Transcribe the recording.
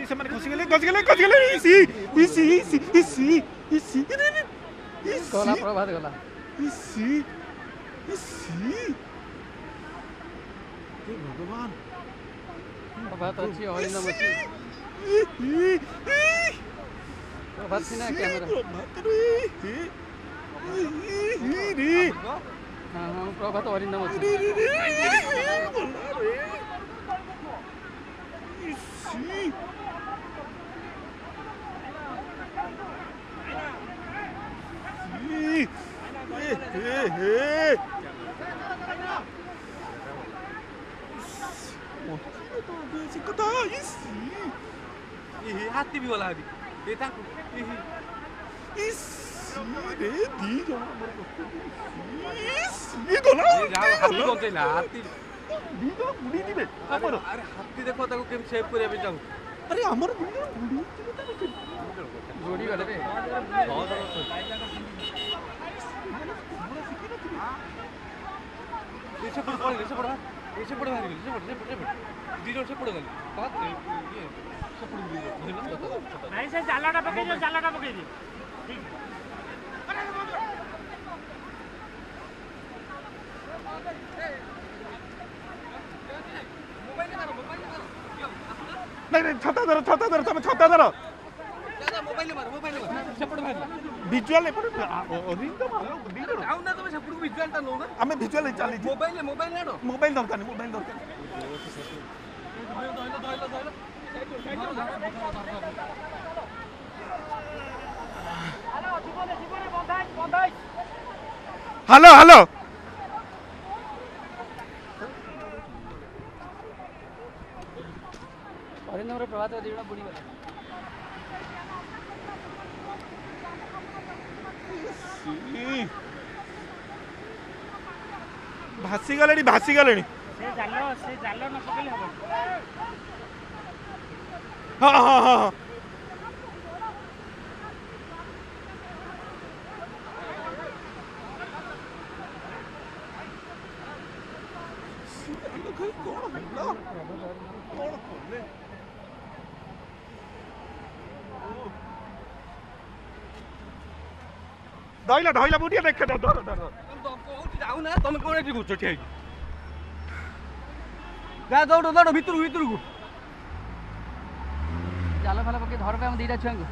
से माने खसी गले इसी गला प्रभात गला इसी भगवान प्रभात अच्छी हरिंदम अच्छी प्रभात सिना कैमरा हाँ हाँ प्रभात हरिंदम अच्छी हाथी भी वाला देखा रे दी ये गला हाथी कौन चला हाथी दी तो बुड़ी दिबे अरे हाथी देखो ताको केम सेव करिया पे जाऊ अरे हमर बुड़ी जोड़ी वाले रे ऐसे पड़ भारी दी जोर से पड़ गली बात ये सब पड़ गई नहीं से जालाटा पके दे ठीक नहीं छाता धरो तुम छाता धरो मोबाइल मार सब पड़ भारी विजुअल एपटे रिंग तो मारो दी धरो आउ ना तुम सब पड़ विजुअल ता नो ना हमें विजुअल चली मोबाइल ना मोबाइल दरकार नहीं मोबाइल दरकार हेलो हेलो हरिंदम रे प्रभात दिना बुड़ी वाला भासी गले से जाल न पकेले हबो हाँ धइला बुढ़िया देखे धर जाऊ ना तुम कौन एठी घुस ठीक जा दौड़ भीतर को जाल फाल पके धर पे हम दीटा छुआ को